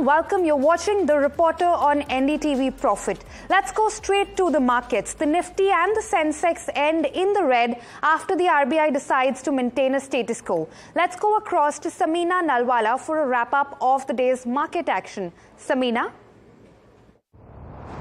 welcome. You're watching The Reporter on NDTV Profit. Let's go straight to the markets. The Nifty and the Sensex end in the red after the RBI decides to maintain a status quo. Let's go across to Samina Nalwala for a wrap-up of the day's market action. Samina?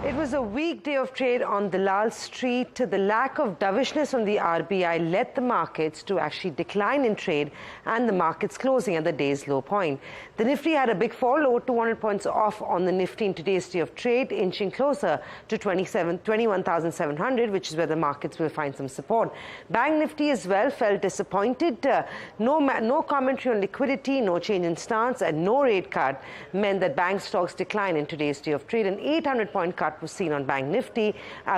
It was a weak day of trade on Dalal Street. The lack of dovishness from the RBI led the markets to actually decline in trade, and the markets closing at the day's low point. The Nifty had a big fall, over 200 points off on the Nifty in today's day of trade, inching closer to 21,700, which is where the markets will find some support. Bank Nifty as well felt disappointed. No commentary on liquidity, no change in stance, and no rate cut meant that bank stocks declined in today's day of trade. An 800-point cut was seen on Bank Nifty,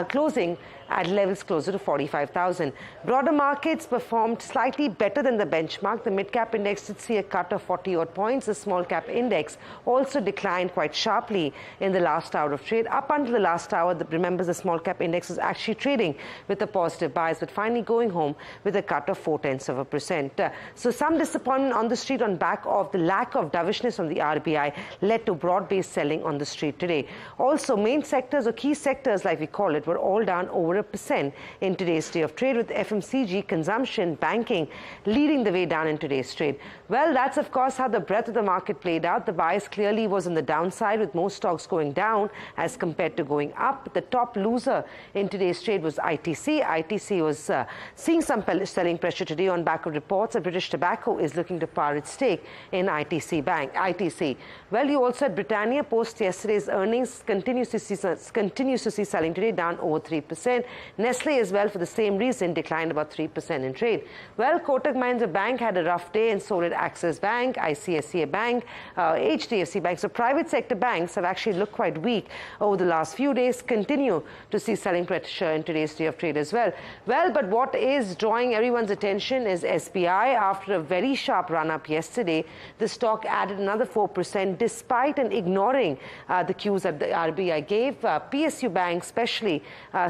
closing at levels closer to 45,000. Broader markets performed slightly better than the benchmark. The mid-cap index did see a cut of 40-odd points. The small-cap index also declined quite sharply in the last hour of trade. Up until the last hour, remember, the small-cap index was actually trading with a positive bias, but finally going home with a cut of 0.4%. So some disappointment on the street on back of the lack of dovishness from the RBI led to broad-based selling on the street today. Also, main sectors or key sectors, like we call it, were all down over 1% in today's day of trade, with FMCG, consumption, banking leading the way down in today's trade. Well, that's of course how the breadth of the market played out. The bias clearly was on the downside, with most stocks going down as compared to going up. The top loser in today's trade was ITC. ITC was seeing some selling pressure today on back of reports that British Tobacco is looking to par its stake in ITC. Well, you also had Britannia post yesterday's earnings continues to see selling today, down over 3%. Nestle as well, for the same reason, declined about 3% in trade. Well, Kotak Mahindra Bank had a rough day, and so did Axis Bank, ICICI Bank, HDFC Bank. So private sector banks have actually looked quite weak over the last few days, continue to see selling pressure in today's day of trade as well. Well, but what is drawing everyone's attention is SBI. After a very sharp run-up yesterday, the stock added another 4% despite and ignoring the cues that the RBI gave. PSU Bank especially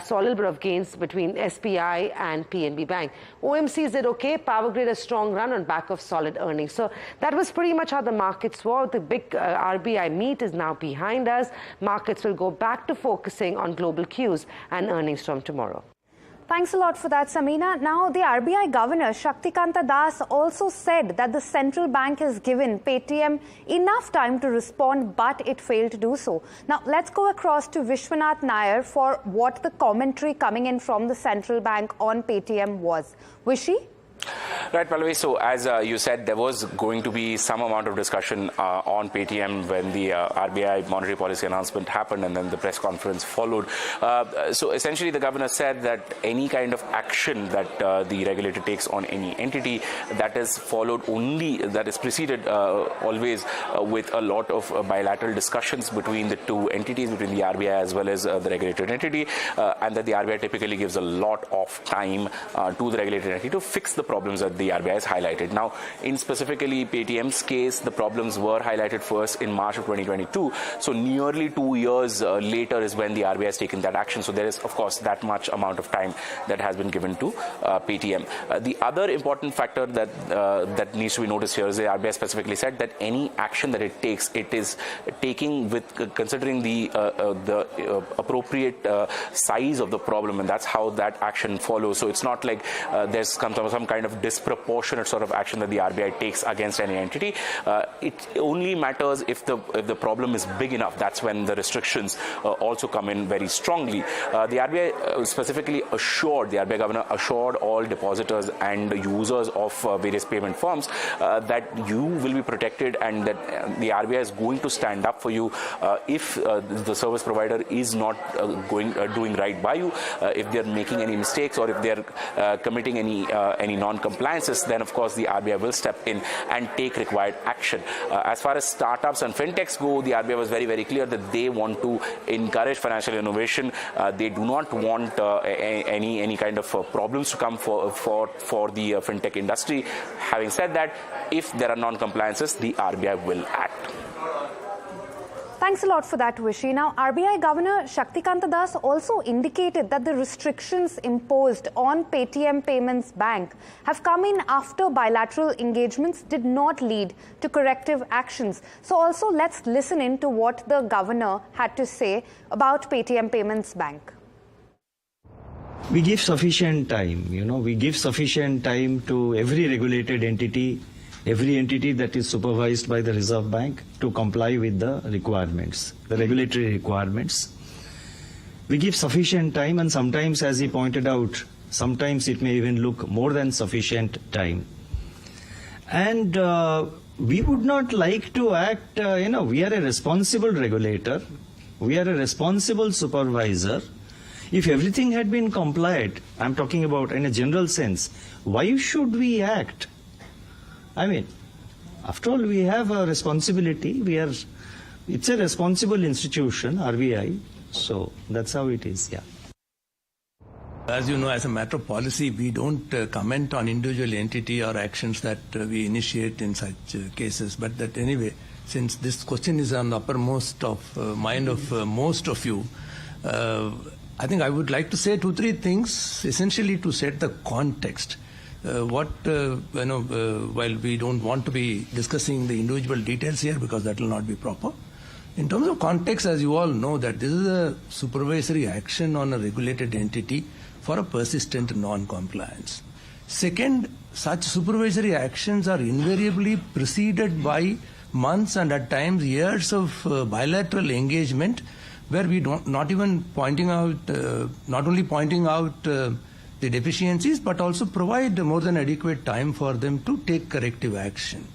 saw a little bit of gains between SBI and PNB Bank. OMCs did okay. Power Grid a strong run on back of solid earnings. So that was pretty much how the markets were. The big RBI meet is now behind us. Markets will go back to focusing on global cues and earnings from tomorrow. Thanks a lot for that, Samina. Now, the RBI Governor, Shaktikanta Das, also said that the central bank has given Paytm enough time to respond, but it failed to do so. Now, let's go across to Vishwanath Nair for what the commentary coming in from the central bank on Paytm was. Vishy? Right, Pallavi. So as you said, there was going to be some amount of discussion on Paytm when the RBI monetary policy announcement happened, and then the press conference followed. So essentially, the governor said that any kind of action that the regulator takes on any entity, that is followed only, that is preceded always with a lot of bilateral discussions between the two entities, between the RBI as well as the regulated entity, and that the RBI typically gives a lot of time to the regulated entity to fix the problems that the RBI has highlighted. Now, in specifically Paytm's case, the problems were highlighted first in March of 2022. So nearly 2 years later is when the RBI has taken that action. So there is, of course, that much amount of time that has been given to Paytm. The other important factor that needs to be noticed here is the RBI specifically said that any action that it takes, it is taking with considering the appropriate size of the problem, and that's how that action follows. So it's not like there's some kind of disproportionate sort of action that the RBI takes against any entity. It only matters if the problem is big enough. That's when the restrictions also come in very strongly. The RBI specifically assured, the RBI governor assured all depositors and users of various payment firms that you will be protected, and that the RBI is going to stand up for you if the service provider is not doing right by you, if they're making any mistakes, or if they're committing any non-compliances, then of course the RBI will step in and take required action. As far as startups and fintechs go, the RBI was very, very clear that they want to encourage financial innovation. They do not want any kind of problems to come for the fintech industry. Having said that, if there are non-compliances, the RBI will act. Thanks a lot for that, Vishy. Now, RBI Governor Shaktikanta Das also indicated that the restrictions imposed on Paytm Payments Bank have come in after bilateral engagements did not lead to corrective actions. So also, let's listen in to what the governor had to say about Paytm Payments Bank. We give sufficient time, we give sufficient time to every regulated entity, every entity that is supervised by the Reserve Bank to comply with the requirements, the regulatory requirements. We give sufficient time, and sometimes, as he pointed out, sometimes it may even look more than sufficient time. And we would not like to act, we are a responsible regulator, we are a responsible supervisor. If everything had been complied, I'm talking about in a general sense, why should we act? I mean, after all, we have a responsibility. It's a responsible institution, RBI. So that's how it is, yeah. As you know, as a matter of policy, we don't comment on individual entity or actions that we initiate in such cases. But that anyway, since this question is on the uppermost of mind of most of you, I think I would like to say 2-3 things, essentially to set the context. While we don't want to be discussing the individual details here because that will not be proper. In terms of context, as you all know, that this is a supervisory action on a regulated entity for a persistent non-compliance. Second, such supervisory actions are invariably preceded by months and at times years of bilateral engagement where we not only pointing out the deficiencies, but also provide more than adequate time for them to take corrective action.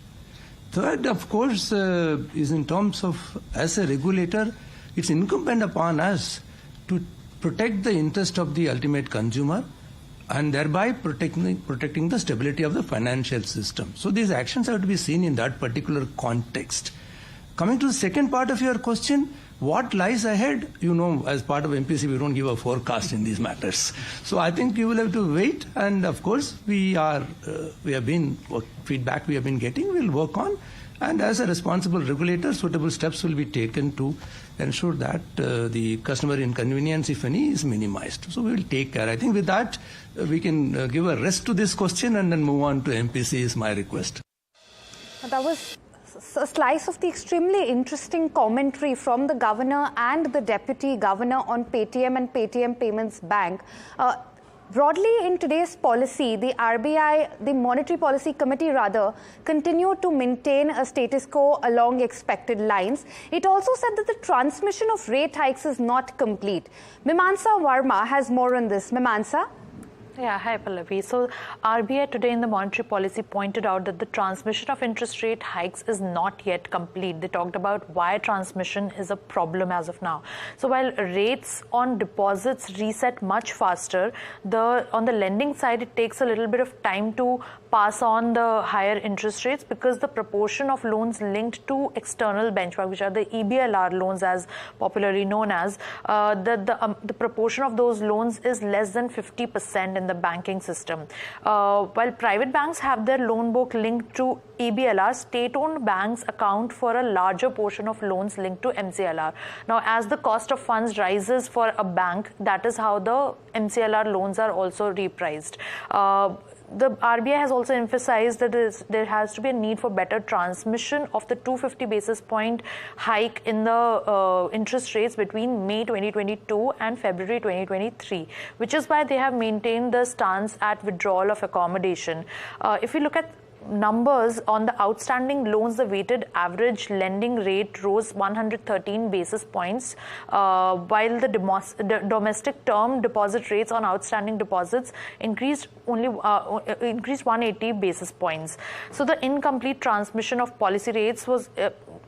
Third, of course, is in terms of, as a regulator, it's incumbent upon us to protect the interest of the ultimate consumer and thereby protecting the stability of the financial system. So these actions have to be seen in that particular context. Coming to the second part of your question, what lies ahead? As part of MPC, we don't give a forecast in these matters. So I think you will have to wait. And of course, feedback we have been getting, we'll work on. And as a responsible regulator, suitable steps will be taken to ensure that the customer inconvenience, if any, is minimized. So we will take care. I think with that, we can give a rest to this question and then move on to MPC is my request. That was a slice of the extremely interesting commentary from the governor and the deputy governor on Paytm and Paytm Payments Bank. Broadly, in today's policy, the RBI, the Monetary Policy Committee rather, continued to maintain a status quo along expected lines. It also said that the transmission of rate hikes is not complete. Mimamsa Verma has more on this. Mimamsa? Yeah, hi Pallavi. So RBI today in the monetary policy pointed out that the transmission of interest rate hikes is not yet complete. They talked about why transmission is a problem as of now. So while rates on deposits reset much faster, on the lending side it takes a little bit of time to pass on the higher interest rates because the proportion of loans linked to external benchmark, which are the EBLR loans as popularly known as, the proportion of those loans is less than 50% in the banking system. While private banks have their loan book linked to EBLR, state-owned banks account for a larger portion of loans linked to MCLR. Now, as the cost of funds rises for a bank, that is how the MCLR loans are also repriced. The RBI has also emphasized that there has to be a need for better transmission of the 250 basis point hike in the interest rates between May 2022 and February 2023, which is why they have maintained the stance at withdrawal of accommodation. If we look at numbers on the outstanding loans, the weighted average lending rate rose 113 basis points, while the domestic term deposit rates on outstanding deposits increased 180 basis points. So the incomplete transmission of policy rates was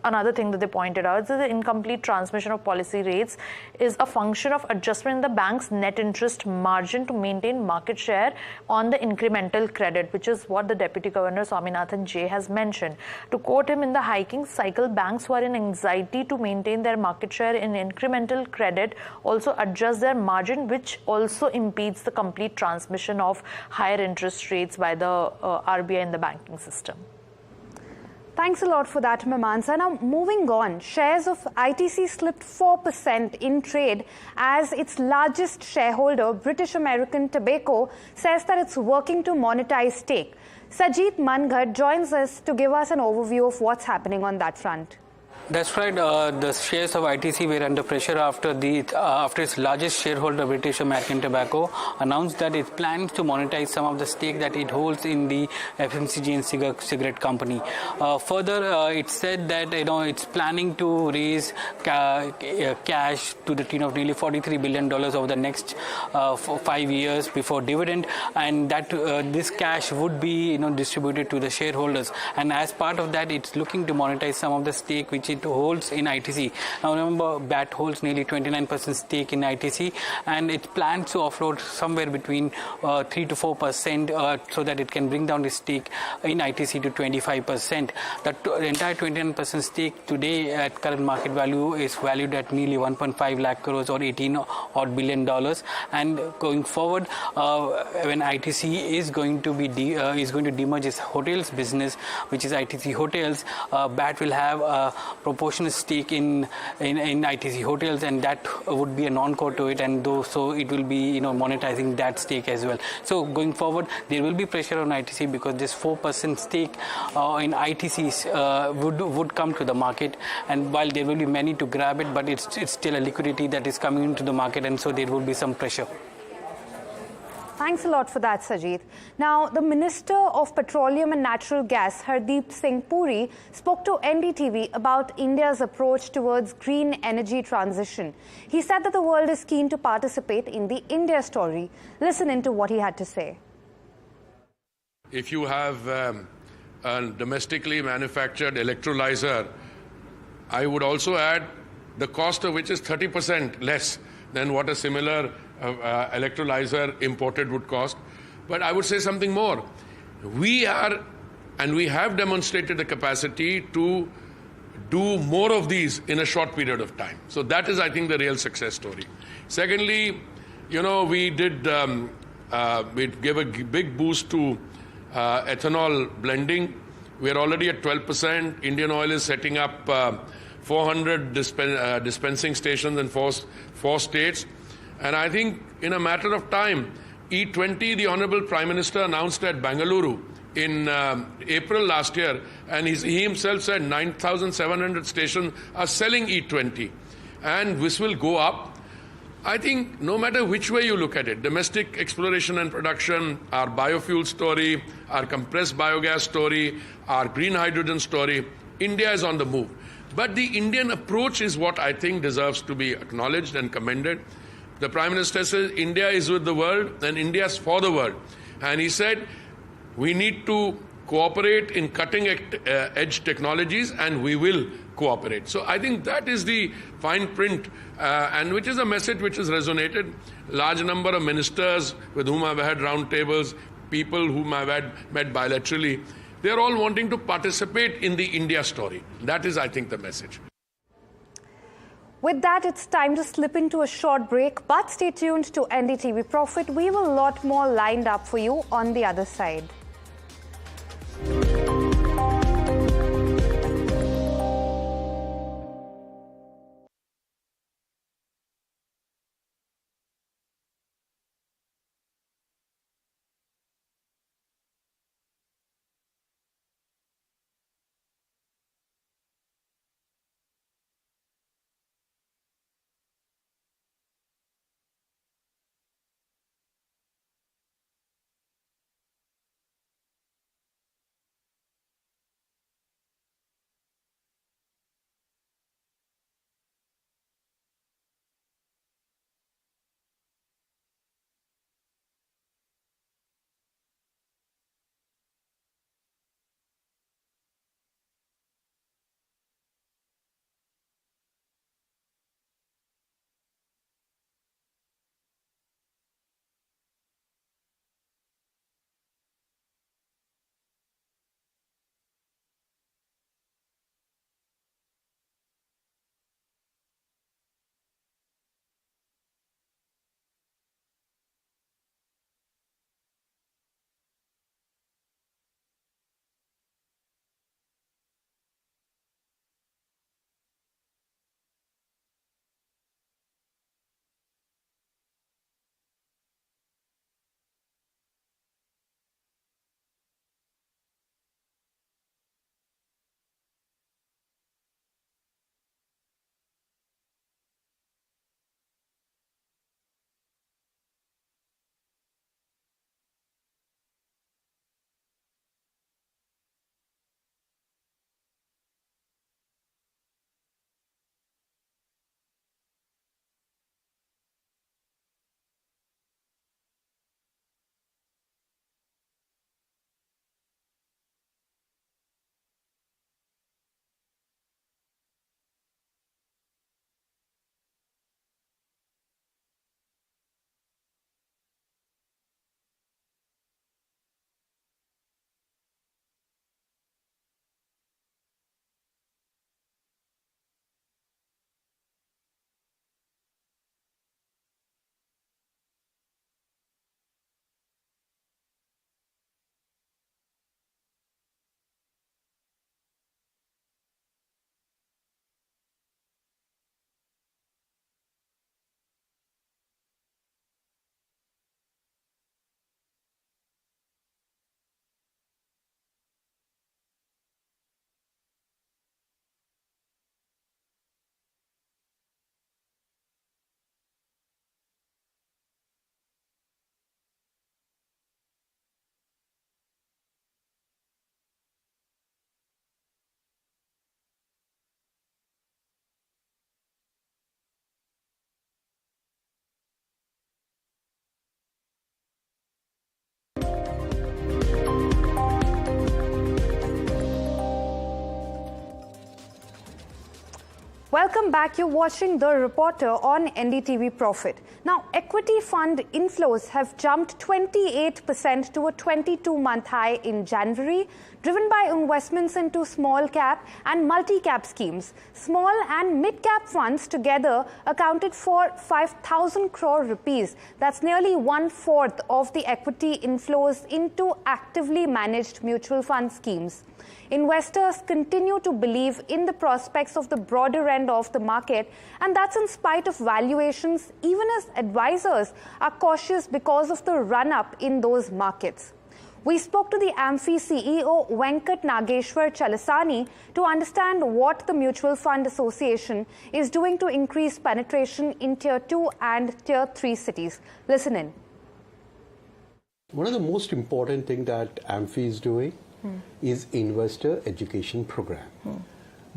another thing that they pointed out. So the incomplete transmission of policy rates is a function of adjustment in the bank's net interest margin to maintain market share on the incremental credit, which is what the Deputy Governor Swaminathan J has mentioned. To quote him, in the hiking cycle, banks who are in anxiety to maintain their market share in incremental credit also adjust their margin, which also impedes the complete transmission of higher interest rates by the RBI in the banking system. Thanks a lot for that, Mimansa. Now, moving on, shares of ITC slipped 4% in trade as its largest shareholder, British American Tobacco, says that it's working to monetize stake. Sajit Manghat joins us to give us an overview of what's happening on that front. That's right. The shares of ITC were under pressure after its largest shareholder, British American Tobacco, announced that it plans to monetize some of the stake that it holds in the FMCG and cigarette company. Further, it said that it's planning to raise cash to the tune of nearly $43 billion over the next 5 years before dividend, and that this cash would be distributed to the shareholders. And as part of that, it's looking to monetize some of the stake which it holds in ITC. Now remember, BAT holds nearly 29% stake in ITC, and it plans to offload somewhere between 3 to 4% so that it can bring down the stake in ITC to 25%. The entire 29% stake today at current market value is valued at nearly 1.5 lakh crores or $18 billion. And going forward, when ITC is going to demerge its hotels business, which is ITC Hotels, BAT will have a proportionate stake in ITC Hotels, and that would be a non-core to it, and so it will be monetizing that stake as well. So going forward, there will be pressure on ITC because this 4% stake in ITC would come to the market, and while there will be many to grab it, but it's still a liquidity that is coming into the market, and so there will be some pressure. Thanks a lot for that, Sajid. Now, the Minister of Petroleum and Natural Gas, Hardeep Singh Puri, spoke to NDTV about India's approach towards green energy transition. He said that the world is keen to participate in the India story. Listen into what he had to say. If you have a domestically manufactured electrolyzer, I would also add the cost of which is 30% less than what a similar electrolyzer imported would cost. But I would say something more. We are, and we have demonstrated the capacity to do more of these in a short period of time. So that is, I think, the real success story. Secondly, we did we gave a big boost to ethanol blending. We are already at 12%. Indian Oil is setting up 400 dispensing stations in four states. And I think in a matter of time, E20, the Honorable Prime Minister announced at Bengaluru in April last year, and he himself said 9,700 stations are selling E20. And this will go up. I think no matter which way you look at it, domestic exploration and production, our biofuel story, our compressed biogas story, our green hydrogen story, India is on the move. But the Indian approach is what I think deserves to be acknowledged and commended. The Prime Minister says India is with the world and India is for the world. And he said we need to cooperate in cutting-edge technologies, and we will cooperate. So I think that is the fine print, and which is a message which has resonated. Large number of ministers with whom I've had roundtables, people whom I've met bilaterally, they're all wanting to participate in the India story. That is, I think, the message. With that, it's time to slip into a short break, but stay tuned to NDTV Profit. We have a lot more lined up for you on the other side. Welcome back. You're watching The Reporter on NDTV Profit. Now, equity fund inflows have jumped 28% to a 22-month high in January, driven by investments into small cap and multi-cap schemes. Small and mid-cap funds together accounted for 5,000 crore rupees. That's nearly 1/4 of the equity inflows into actively managed mutual fund schemes. Investors continue to believe in the prospects of the broader end of the market, and that's in spite of valuations, even as advisors are cautious because of the run-up in those markets. We spoke to the AMFI CEO Venkat Nageshwar Chalasani to understand what the Mutual Fund Association is doing to increase penetration in Tier 2 and Tier 3 cities. Listen in. One of the most important things that AMFI is doing is investor education program.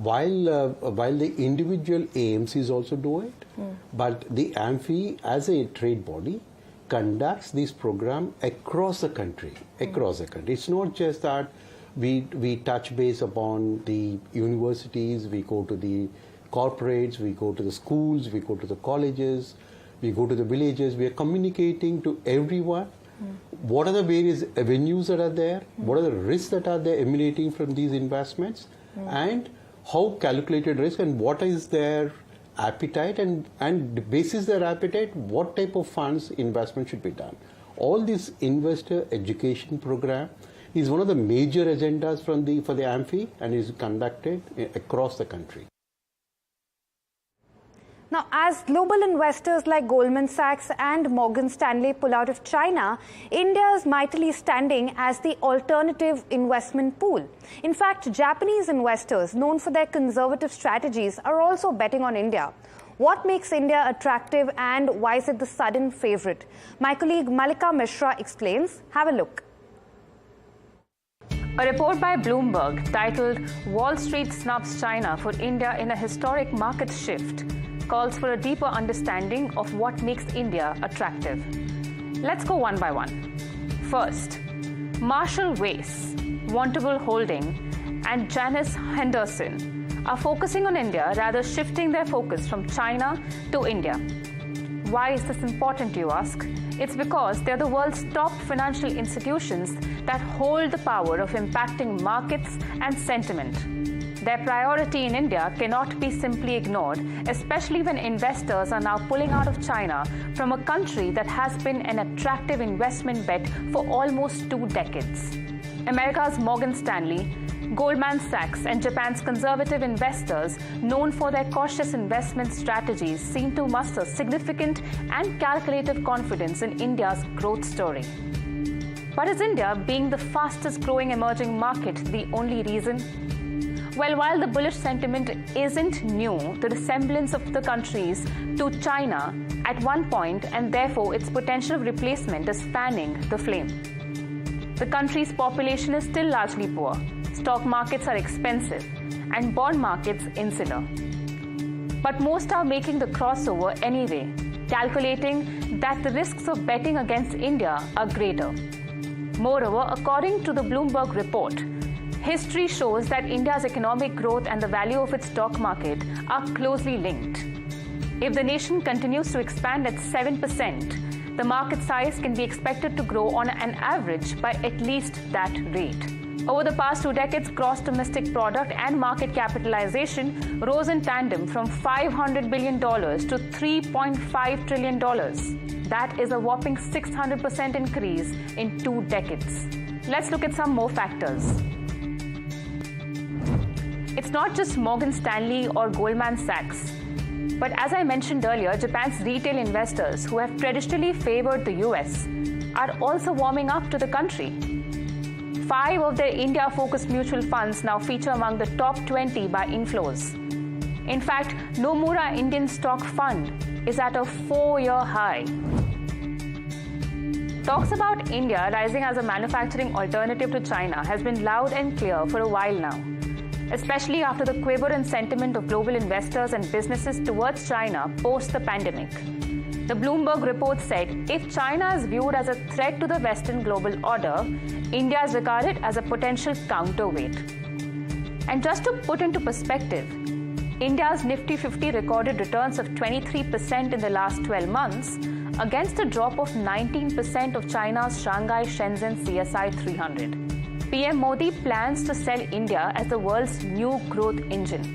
While the individual AMCs also do it, but the AMFI as a trade body conducts this program across the country. It's not just that we touch base upon the universities, we go to the corporates, we go to the schools, we go to the colleges, we go to the villages. We are communicating to everyone. What are the various avenues that are there? What are the risks that are there emanating from these investments? And how calculated risk and what is their appetite, and basis their appetite, what type of funds investment should be done. All this investor education program is one of the major agendas for the AMFI and is conducted across the country. Now, as global investors like Goldman Sachs and Morgan Stanley pull out of China, India is mightily standing as the alternative investment pool. In fact, Japanese investors, known for their conservative strategies, are also betting on India. What makes India attractive and why is it the sudden favorite? My colleague Malika Mishra explains. Have a look. A report by Bloomberg titled "Wall Street Snubs China for India in a Historic Market Shift" calls for a deeper understanding of what makes India attractive. Let's go one by one. First, Marshall Wace, Wantable Holding, and Janice Henderson are focusing on India, rather shifting their focus from China to India. Why is this important, you ask? It's because they're the world's top financial institutions that hold the power of impacting markets and sentiment. Their priority in India cannot be simply ignored, especially when investors are now pulling out of China from a country that has been an attractive investment bet for almost 2 decades. America's Morgan Stanley, Goldman Sachs, and Japan's conservative investors, known for their cautious investment strategies, seem to muster significant and calculative confidence in India's growth story. But is India, being the fastest growing emerging market, the only reason? Well, while the bullish sentiment isn't new, the resemblance of the countries to China at one point, and therefore its potential replacement, is fanning the flame. The country's population is still largely poor, stock markets are expensive, and bond markets insular. But most are making the crossover anyway, calculating that the risks of betting against India are greater. Moreover, according to the Bloomberg report, history shows that India's economic growth and the value of its stock market are closely linked. If the nation continues to expand at 7%, the market size can be expected to grow on an average by at least that rate. Over the past 2 decades, gross domestic product and market capitalization rose in tandem from $500 billion to $3.5 trillion. That is a whopping 600% increase in 2 decades. Let's look at some more factors. It's not just Morgan Stanley or Goldman Sachs. But as I mentioned earlier, Japan's retail investors, who have traditionally favored the US, are also warming up to the country. 5 of their India-focused mutual funds now feature among the top 20 by inflows. In fact, Nomura Indian Stock Fund is at a 4-year high. Talks about India rising as a manufacturing alternative to China has been loud and clear for a while now, especially after the quiver in sentiment of global investors and businesses towards China post the pandemic. The Bloomberg report said if China is viewed as a threat to the Western global order, India is regarded as a potential counterweight. And just to put into perspective, India's Nifty 50 recorded returns of 23% in the last 12 months, against a drop of 19% of China's Shanghai Shenzhen CSI 300. PM Modi plans to sell India as the world's new growth engine.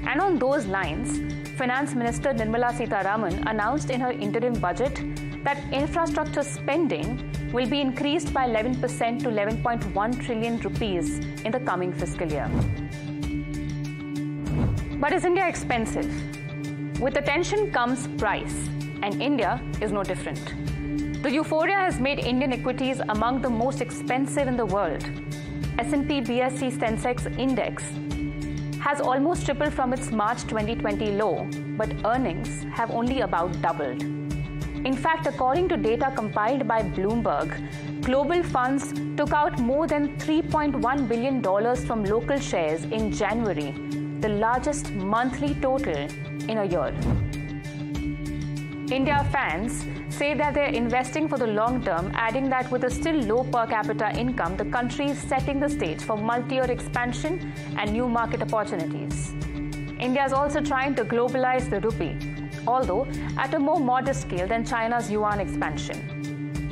And on those lines, Finance Minister Nirmala Sitharaman announced in her interim budget that infrastructure spending will be increased by 11% to 11.1 trillion rupees in the coming fiscal year. But is India expensive? With attention comes price, and India is no different. The euphoria has made Indian equities among the most expensive in the world. S&P BSE Sensex index has almost tripled from its March 2020 low, but earnings have only about doubled. In fact, according to data compiled by Bloomberg, global funds took out more than $3.1 billion from local shares in January, the largest monthly total in a year. India fans say that they're investing for the long term, adding that with a still low per capita income, the country is setting the stage for multi-year expansion and new market opportunities. India is also trying to globalize the rupee, although at a more modest scale than China's yuan expansion.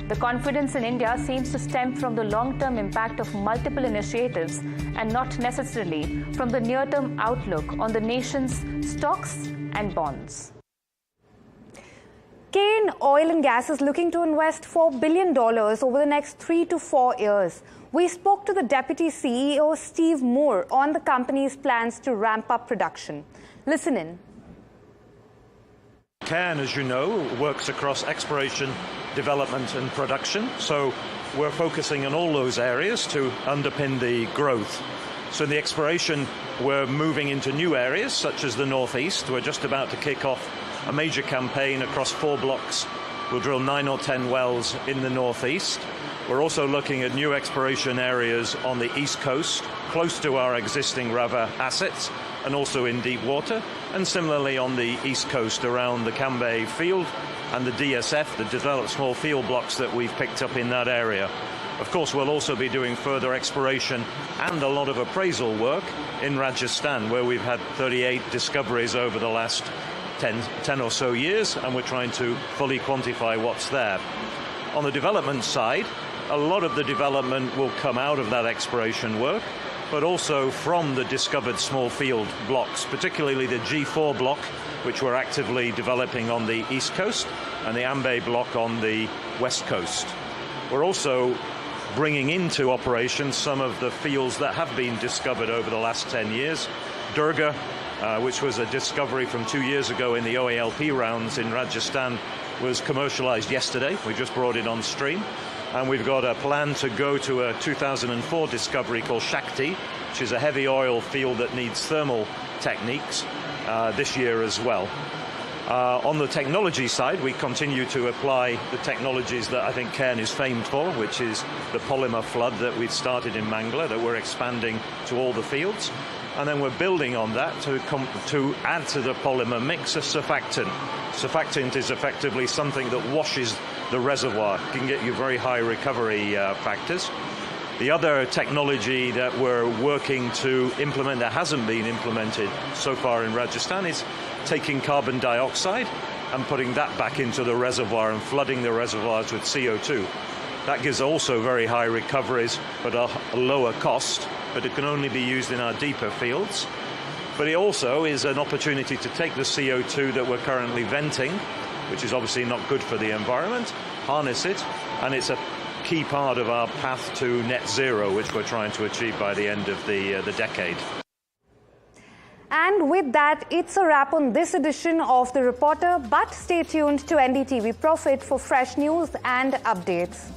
The confidence in India seems to stem from the long-term impact of multiple initiatives and not necessarily from the near-term outlook on the nation's stocks and bonds. Cairn Oil Gas is looking to invest $4 billion over the next 3 to 4 years. We spoke to the Deputy CEO, Steve Moore, on the company's plans to ramp up production. Listen in. Cairn, as you know, works across exploration, development and production. So we're focusing on all those areas to underpin the growth. So in the exploration, we're moving into new areas, such as the Northeast. We're just about to kick off a major campaign across 4 blocks. We'll drill 9 or 10 wells in the Northeast. We're also looking at new exploration areas on the East Coast, close to our existing Rava assets, and also in deep water, and similarly on the East Coast around the Cambay field and the DSF, the developed small field blocks that we've picked up in that area. Of course, we'll also be doing further exploration and a lot of appraisal work in Rajasthan, where we've had 38 discoveries over the last 10 or so years, and we're trying to fully quantify what's there. On the development side, a lot of the development will come out of that exploration work, but also from the discovered small field blocks, particularly the G4 block, which we're actively developing on the East Coast, and the Ambay block on the West Coast. We're also bringing into operation some of the fields that have been discovered over the last 10 years. Durga, which was a discovery from 2 years ago in the OALP rounds in Rajasthan, was commercialized yesterday. We just brought it on stream. And we've got a plan to go to a 2004 discovery called Shakti, which is a heavy oil field that needs thermal techniques this year as well. On the technology side, we continue to apply the technologies that I think Cairn is famed for, which is the polymer flood that we've started in Mangla, that we're expanding to all the fields. And then we're building on that to add to the polymer mix a surfactant. Surfactant is effectively something that washes the reservoir. It can get you very high recovery factors. The other technology that we're working to implement that hasn't been implemented so far in Rajasthan is taking carbon dioxide and putting that back into the reservoir and flooding the reservoirs with CO2. That gives also very high recoveries, but a lower cost, but it can only be used in our deeper fields. But it also is an opportunity to take the CO2 that we're currently venting, which is obviously not good for the environment, harness it, and it's a key part of our path to net zero, which we're trying to achieve by the end of the decade. And with that, it's a wrap on this edition of The Reporter, but stay tuned to NDTV Profit for fresh news and updates.